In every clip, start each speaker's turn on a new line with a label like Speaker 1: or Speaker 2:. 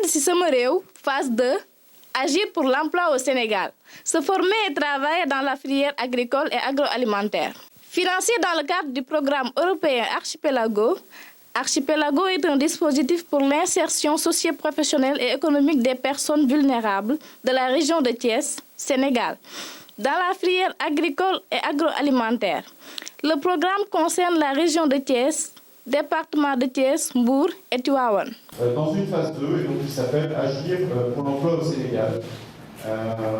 Speaker 1: Si sama réew, phase 2, agir pour l'emploi au Sénégal, se former et travailler dans la filière agricole et agroalimentaire. Financé dans le cadre du programme européen Archipelago, Archipelago est un dispositif pour l'insertion socio-professionnelle et économique des personnes vulnérables de la région de Thiès, Sénégal, dans la filière agricole et agroalimentaire. Le programme concerne la région de Thiès, département de Thiès, Mbour et Tivaouane.
Speaker 2: Dans une phase 2, et donc qui s'appelle Agir pour l'emploi au Sénégal.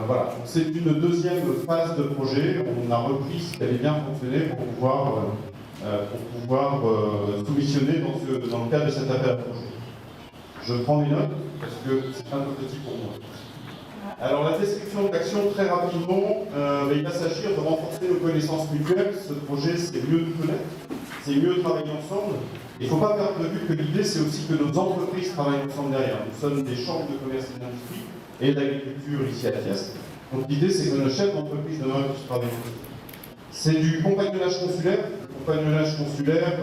Speaker 2: Voilà, c'est une deuxième phase de projet. On a repris ce qui avait bien fonctionné pour pouvoir soumissionner dans le cadre de cet appel à projet. Je prends mes notes parce que c'est un peu petit pour moi. Alors la description d'action très rapidement, il va s'agir de renforcer nos connaissances mutuelles. Ce projet, c'est mieux nous connaître, c'est mieux travailler ensemble. Il ne faut pas perdre de vue que l'idée, c'est aussi que nos entreprises travaillent ensemble derrière. Nous sommes des chambres de commerce et d'industrie et d'agriculture ici à Thiès. Donc l'idée, c'est que nos chefs d'entreprise demain puissent travailler ensemble. C'est du compagnonnage consulaire. Le compagnonnage consulaire,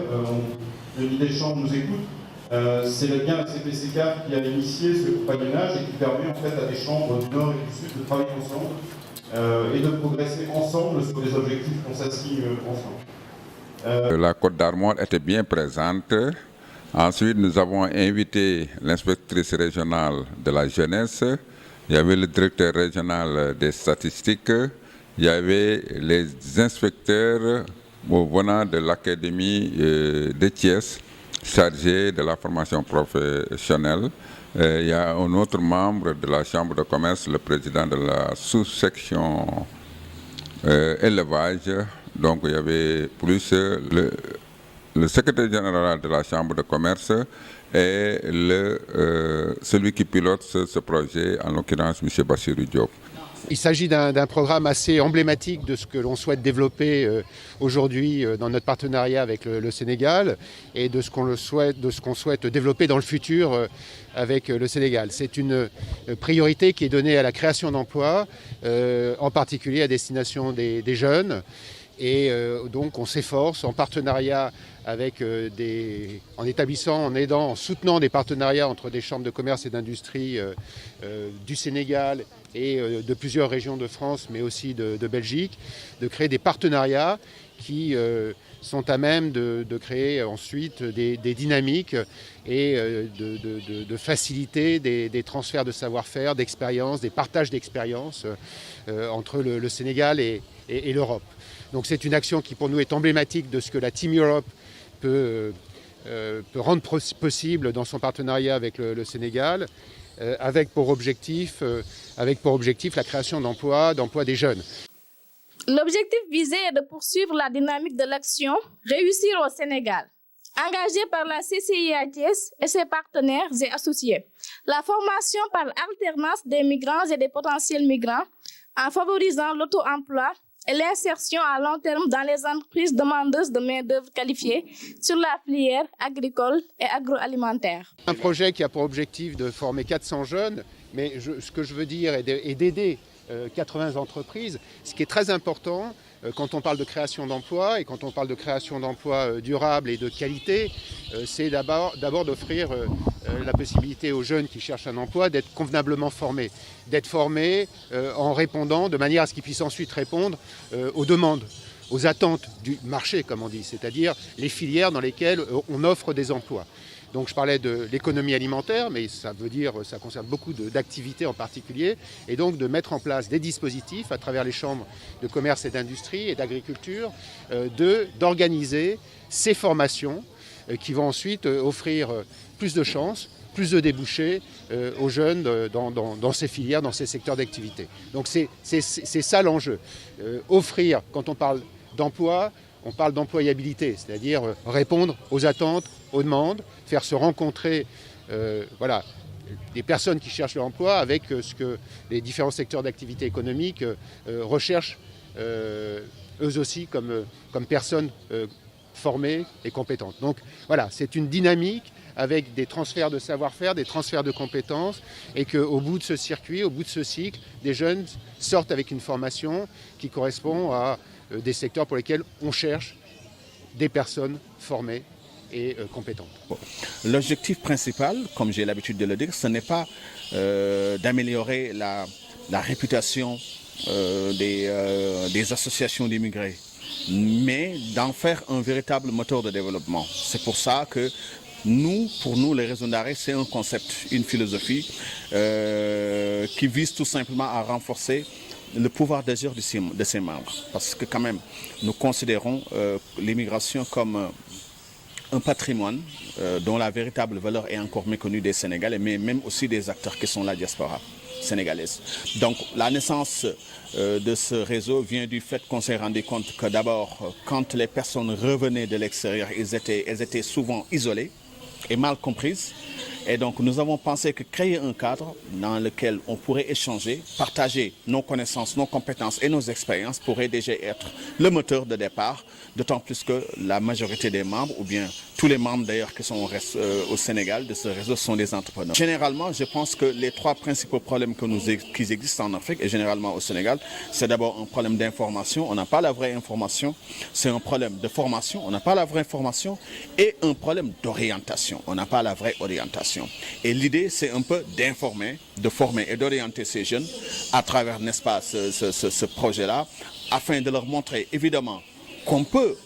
Speaker 2: l'idée des chambres nous écoute. C'est bien la CPCK qui a initié ce compagnonnage et qui permet en fait à des chambres du Nord et du Sud de travailler ensemble et de progresser ensemble sur des objectifs qu'on s'assigne ensemble.
Speaker 3: La Côte d'Armor était bien présente. Ensuite, nous avons invité l'inspectrice régionale de la jeunesse. Il y avait le directeur régional des statistiques. Il y avait les inspecteurs venant de l'académie de Thiès, chargés de la formation professionnelle. Il y a un autre membre de la Chambre de commerce, le président de la sous-section élevage. Donc il y avait plus le secrétaire général de la Chambre de commerce et celui qui pilote ce projet, en l'occurrence M. Bassirou Diop.
Speaker 4: Il s'agit d'un programme assez emblématique de ce que l'on souhaite développer aujourd'hui dans notre partenariat avec le Sénégal et de ce qu'on souhaite développer dans le futur avec le Sénégal. C'est une priorité qui est donnée à la création d'emplois, en particulier à destination des jeunes. Et donc on s'efforce en partenariat avec en aidant, en soutenant des partenariats entre des chambres de commerce et d'industrie du Sénégal et de plusieurs régions de France, mais aussi de Belgique, de créer des partenariats qui sont à même de créer ensuite des dynamiques et de faciliter des transferts de savoir-faire, d'expérience, des partages d'expériences entre le Sénégal et l'Europe. Donc c'est une action qui pour nous est emblématique de ce que la Team Europe peut rendre possible dans son partenariat avec le Sénégal, avec pour objectif la création d'emplois des jeunes.
Speaker 1: L'objectif visé est de poursuivre la dynamique de l'action Réussir au Sénégal, engagée par la CCIA Thiès et ses partenaires et associés. La formation par alternance des migrants et des potentiels migrants en favorisant l'auto-emploi et l'insertion à long terme dans les entreprises demandeuses de main-d'œuvre qualifiée sur la filière agricole et agroalimentaire.
Speaker 4: Un projet qui a pour objectif de former 400 jeunes, mais ce que je veux dire est d'aider 80 entreprises. Ce qui est très important quand on parle de création d'emplois et quand on parle de création d'emplois durables et de qualité, c'est d'abord d'offrir la possibilité aux jeunes qui cherchent un emploi d'être convenablement formés, en répondant de manière à ce qu'ils puissent ensuite répondre aux demandes, aux attentes du marché, comme on dit, c'est-à-dire les filières dans lesquelles on offre des emplois. Donc je parlais de l'économie alimentaire, mais ça concerne beaucoup d'activités en particulier, et donc de mettre en place des dispositifs à travers les chambres de commerce et d'industrie et d'agriculture, d'organiser ces formations qui vont ensuite offrir plus de chances, plus de débouchés aux jeunes dans ces filières, dans ces secteurs d'activité. Donc c'est ça l'enjeu. Offrir, quand on parle d'emploi, on parle d'employabilité, c'est-à-dire répondre aux attentes, aux demandes, faire se rencontrer des personnes qui cherchent l'emploi avec ce que les différents secteurs d'activité économique recherchent eux aussi comme personnes formées et compétentes. Donc voilà, c'est une dynamique avec des transferts de savoir-faire, des transferts de compétences, et qu'au bout de ce circuit, au bout de ce cycle, des jeunes sortent avec une formation qui correspond à des secteurs pour lesquels on cherche des personnes formées et compétentes.
Speaker 5: L'objectif principal, comme j'ai l'habitude de le dire, ce n'est pas d'améliorer la réputation des associations d'immigrés, mais d'en faire un véritable moteur de développement. C'est pour ça que pour nous, les raisons d'arrêt, c'est un concept, une philosophie qui vise tout simplement à renforcer le pouvoir d'agir de ses membres. Parce que quand même, nous considérons l'immigration comme un patrimoine dont la véritable valeur est encore méconnue des Sénégalais, mais même aussi des acteurs qui sont la diaspora sénégalaise. Donc la naissance de ce réseau vient du fait qu'on s'est rendu compte que d'abord, quand les personnes revenaient de l'extérieur, elles étaient souvent isolées et mal comprises. Et donc nous avons pensé que créer un cadre dans lequel on pourrait échanger, partager nos connaissances, nos compétences et nos expériences pourrait déjà être le moteur de départ, d'autant plus que la majorité des membres, ou bien tous les membres d'ailleurs qui sont au Sénégal de ce réseau sont des entrepreneurs. Généralement, je pense que les trois principaux problèmes qui existent en Afrique et généralement au Sénégal, c'est d'abord un problème d'information, on n'a pas la vraie information, c'est un problème de formation, on n'a pas la vraie formation, et un problème d'orientation, on n'a pas la vraie orientation. Et l'idée, c'est un peu d'informer, de former et d'orienter ces jeunes à travers, n'est-ce pas, ce projet-là, afin de leur montrer évidemment qu'on peut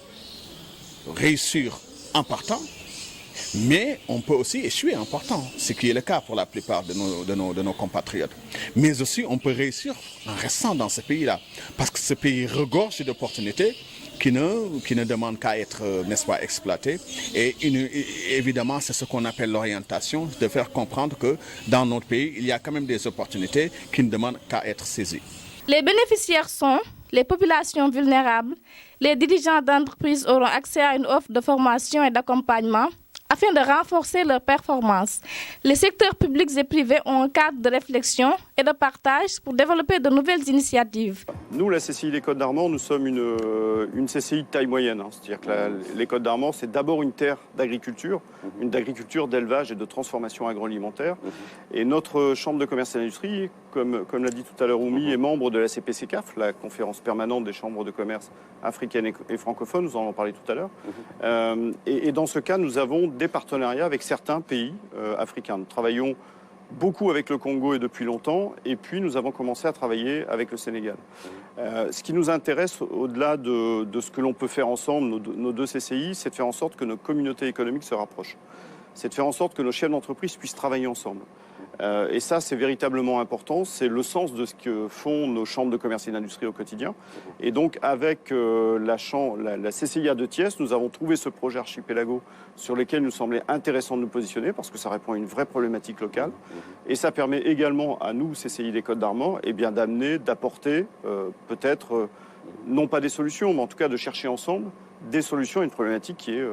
Speaker 5: réussir en partant, mais on peut aussi échouer en partant, ce qui est le cas pour la plupart de nos compatriotes. Mais aussi, on peut réussir en restant dans ce pays-là, parce que ce pays regorge d'opportunités qui ne demandent qu'à être, n'est-ce pas, exploitées. Et évidemment, c'est ce qu'on appelle l'orientation, de faire comprendre que dans notre pays, il y a quand même des opportunités qui ne demandent qu'à être saisies.
Speaker 1: Les bénéficiaires sont les populations vulnérables. Les dirigeants d'entreprises auront accès à une offre de formation et d'accompagnement afin de renforcer leur performance. Les secteurs publics et privés ont un cadre de réflexion et de partage pour développer de nouvelles initiatives.
Speaker 2: Nous, la CCI des Côtes d'Armor, nous sommes une CCI de taille moyenne. C'est-à-dire que les Côtes d'Armor, c'est d'abord une terre d'agriculture, d'élevage et de transformation agroalimentaire. Et notre chambre de commerce et d'industrie, comme l'a dit tout à l'heure Oumi, est membre de la CPCCAF, la conférence permanente des chambres de commerce africaines et francophones, nous en avons parlé tout à l'heure. Et dans ce cas, nous avons des partenariats avec certains pays africains. Nous travaillons beaucoup avec le Congo et depuis longtemps, et puis nous avons commencé à travailler avec le Sénégal. Ce qui nous intéresse, au-delà de ce que l'on peut faire ensemble, nos deux CCI, c'est de faire en sorte que nos communautés économiques se rapprochent. C'est de faire en sorte que nos chefs d'entreprise puissent travailler ensemble. Et ça, c'est véritablement important. C'est le sens de ce que font nos chambres de commerce et d'industrie au quotidien. Et donc, avec la CCIA de Thiès, nous avons trouvé ce projet Archipelago sur lequel nous semblait intéressant de nous positionner parce que ça répond à une vraie problématique locale. Et ça permet également à nous, CCI des Côtes d'Armor, d'amener, d'apporter peut-être, non pas des solutions, mais en tout cas de chercher ensemble des solutions à une problématique qui est,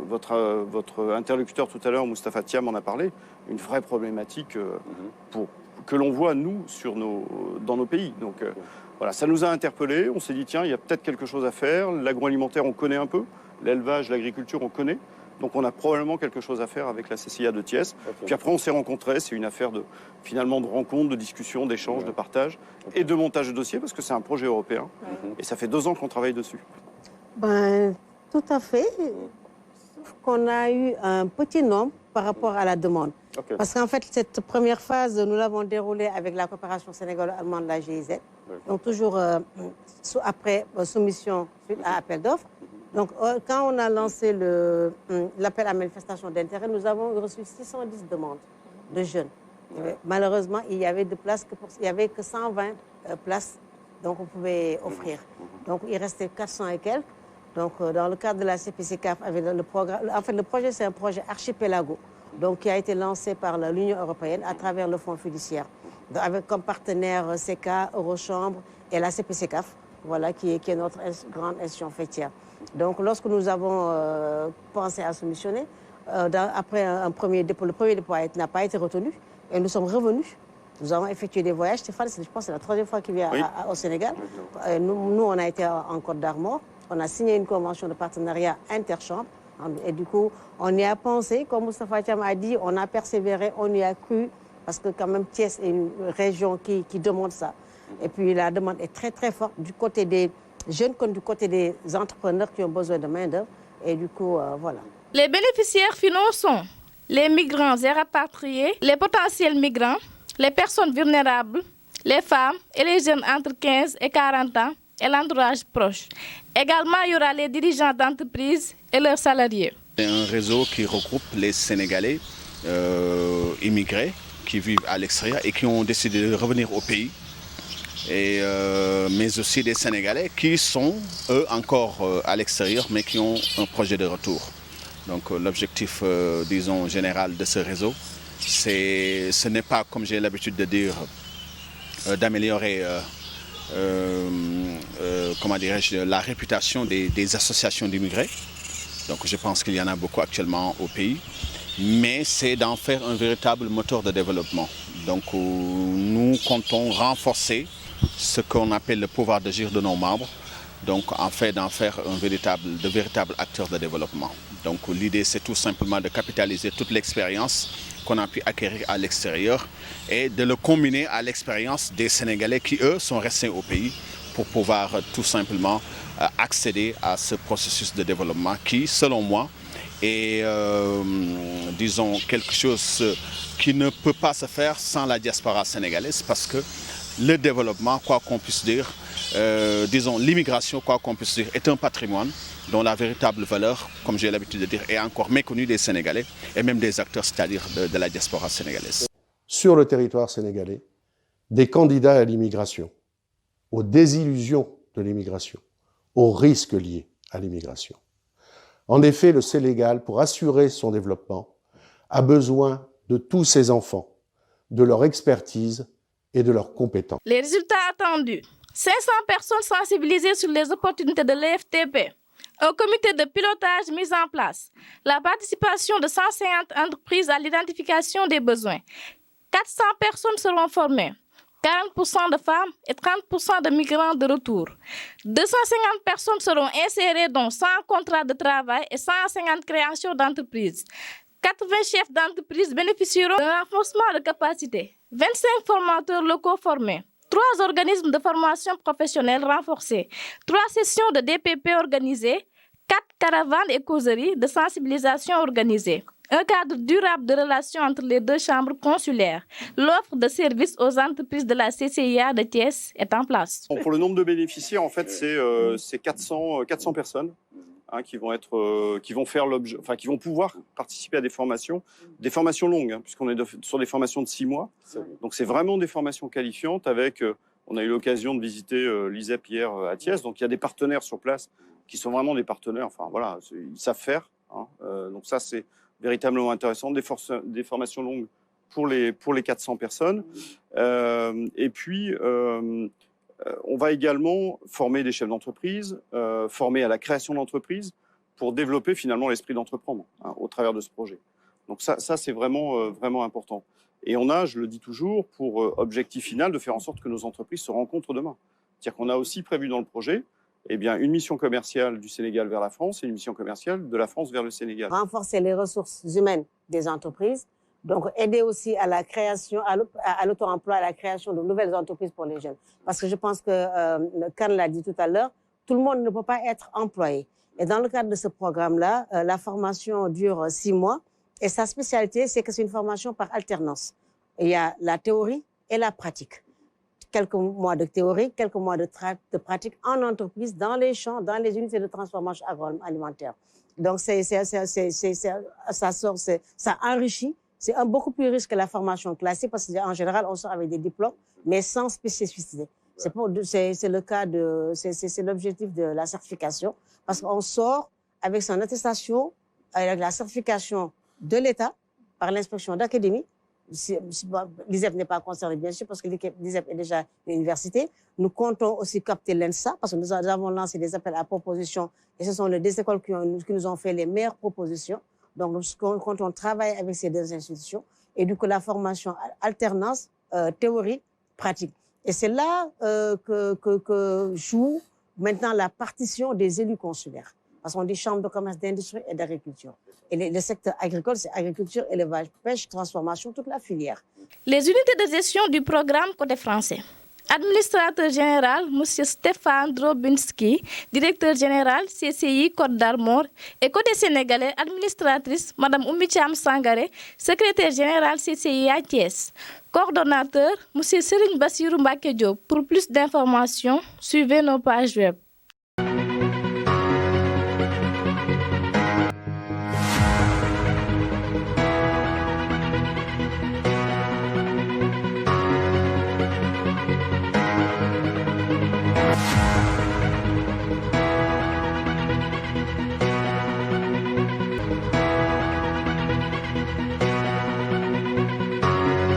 Speaker 2: votre interlocuteur tout à l'heure, Moustapha Thiam, en a parlé, une vraie problématique que l'on voit, nous, dans nos pays. Donc voilà, ça nous a interpellés, on s'est dit, tiens, il y a peut-être quelque chose à faire. L'agroalimentaire, on connaît un peu, l'élevage, l'agriculture, on connaît. Donc on a probablement quelque chose à faire avec la CCIA de Thiès. Puis après, on s'est rencontrés, c'est une affaire finalement de rencontre, de discussion, d'échange, de partage et de montage de dossier, parce que c'est un projet européen. Et ça fait 2 ans qu'on travaille dessus.
Speaker 6: Tout à fait. Qu'on a eu un petit nombre par rapport à la demande. Okay. Parce qu'en fait, cette première phase, nous l'avons déroulée avec la coopération sénégalo-allemande de la GIZ. Donc toujours après soumission suite à appel d'offres. Donc quand on a lancé l'appel à manifestation d'intérêt, nous avons reçu 610 demandes de jeunes. Malheureusement, il y avait que 120 places, donc on pouvait offrir. Donc il restait 400 et quelques. Donc, dans le cadre de la CPCCAF, avec le programme, en fait, le projet, c'est un projet Archipelago, donc qui a été lancé par l'Union européenne à travers le Fonds fiduciaire, donc, avec comme partenaires CECA, Eurochambre et la CPCCAF, voilà, qui est notre grande institution fêtière. Donc, lorsque nous avons pensé à soumissionner, après le premier dépôt n'a pas été retenu, et nous sommes revenus. Nous avons effectué des voyages. Stéphane, je pense que c'est la 3e fois qu'il vient au Sénégal. Nous, on a été en Côte d'Armor. On a signé une convention de partenariat interchambre. Et du coup, on y a pensé, comme Moustapha Thiam a dit, on a persévéré, on y a cru, parce que quand même Thiès est une région qui demande ça. Et puis la demande est très très forte du côté des jeunes que du côté des entrepreneurs qui ont besoin de main-d'œuvre. Et du coup, voilà.
Speaker 1: Les bénéficiaires finaux sont les migrants et rapatriés, les potentiels migrants, les personnes vulnérables, les femmes et les jeunes entre 15 et 40 ans et l'entourage proche. Également, il y aura les dirigeants d'entreprises et leurs salariés.
Speaker 5: C'est un réseau qui regroupe les Sénégalais immigrés qui vivent à l'extérieur et qui ont décidé de revenir au pays. Mais aussi des Sénégalais qui sont, eux, encore à l'extérieur, mais qui ont un projet de retour. Donc l'objectif, disons, général de ce réseau, ce n'est pas, comme j'ai l'habitude de dire, d'améliorer comment dirais-je, la réputation des associations d'immigrés. Donc je pense qu'il y en a beaucoup actuellement au pays, mais c'est d'en faire un véritable moteur de développement. Donc nous comptons renforcer ce qu'on appelle le pouvoir d'agir de nos membres, donc en fait d'en faire de véritables acteurs de développement. Donc l'idée c'est tout simplement de capitaliser toute l'expérience qu'on a pu acquérir à l'extérieur et de le combiner à l'expérience des Sénégalais qui eux sont restés au pays pour pouvoir tout simplement accéder à ce processus de développement qui, selon moi, est, disons, quelque chose qui ne peut pas se faire sans la diaspora sénégalaise parce que le développement, quoi qu'on puisse dire, disons l'immigration, quoi qu'on puisse dire, est un patrimoine dont la véritable valeur, comme j'ai l'habitude de dire, est encore méconnue des Sénégalais et même des acteurs, c'est-à-dire de la diaspora sénégalaise.
Speaker 7: Sur le territoire sénégalais, des candidats à l'immigration, aux désillusions de l'immigration, aux risques liés à l'immigration. En effet, le Sénégal, pour assurer son développement, a besoin de tous ses enfants, de leur expertise et de leurs compétences.
Speaker 1: Les résultats attendus. 500 personnes sensibilisées sur les opportunités de l'EFTP. Un comité de pilotage mis en place. La participation de 150 entreprises à l'identification des besoins. 400 personnes seront formées. 40% de femmes et 30% de migrants de retour. 250 personnes seront insérées dont 100 contrats de travail et 150 créations d'entreprises. 80 chefs d'entreprise bénéficieront d'un renforcement de capacité. 25 formateurs locaux formés. 3 organismes de formation professionnelle renforcés. 3 sessions de DPP organisées. 4 caravanes et causeries de sensibilisation organisées. Un cadre durable de relations entre les 2 chambres consulaires. L'offre de services aux entreprises de la CCIA de Thiès est en place.
Speaker 8: Bon, pour le nombre de bénéficiaires, en fait, c'est 400 personnes qui vont pouvoir participer à des formations longues, puisqu'on est sur des formations de 6 mois. Donc c'est vraiment des formations qualifiantes avec. On a eu l'occasion de visiter l'ISEP hier à Thiès, donc il y a des partenaires sur place qui sont vraiment des partenaires. Enfin voilà, ils savent faire. Donc ça c'est véritablement intéressant, des formations longues pour les 400 personnes. Et puis, on va également former des chefs d'entreprise, former à la création d'entreprise pour développer finalement l'esprit d'entreprendre au travers de ce projet. Donc ça c'est vraiment, vraiment important. Et on a, je le dis toujours, pour objectif final de faire en sorte que nos entreprises se rencontrent demain. C'est-à-dire qu'on a aussi prévu dans le projet une mission commerciale du Sénégal vers la France et une mission commerciale de la France vers le Sénégal.
Speaker 6: Renforcer les ressources humaines des entreprises, donc aider aussi à la création, à l'auto-emploi, à la création de nouvelles entreprises pour les jeunes. Parce que je pense que, Kan l'a dit tout à l'heure, tout le monde ne peut pas être employé. Et dans le cadre de ce programme-là, la formation dure 6 mois et sa spécialité, c'est que c'est une formation par alternance. Il y a la théorie et la pratique. Quelques mois de théorie, quelques mois de pratique en entreprise, dans les champs, dans les unités de transformation agroalimentaire. Donc, ça enrichit. C'est beaucoup plus riche que la formation classique parce qu'en général, on sort avec des diplômes, mais sans spécificité. C'est l'objectif de la certification parce qu'on sort avec son attestation, avec la certification de l'État par l'inspection d'académie. L'ISEP n'est pas concerné, bien sûr, parce que l'ISEP est déjà une université. Nous comptons aussi capter l'ENSA, parce que nous avons lancé des appels à propositions, et ce sont les 2 écoles qui nous ont fait les meilleures propositions. Donc, quand on travaille avec ces 2 institutions, et du coup, la formation alternance, théorie, pratique. Et c'est là que joue maintenant la partition des élus consulaires. Parce qu'on dit chambre de commerce, d'industrie et d'agriculture. Et le secteur agricole, c'est agriculture, élevage, pêche, transformation, toute la filière.
Speaker 1: Les unités de gestion du programme côté français. Administrateur général, M. Stéphane Drobinski, directeur général CCI Côte d'Armor. Et côté sénégalais, administratrice, Mme Oumicham Sangaré, secrétaire général CCI à Thiès. Coordonnateur, M. Serigne Bassirou Mbacké Diop. Pour plus d'informations, suivez nos pages web.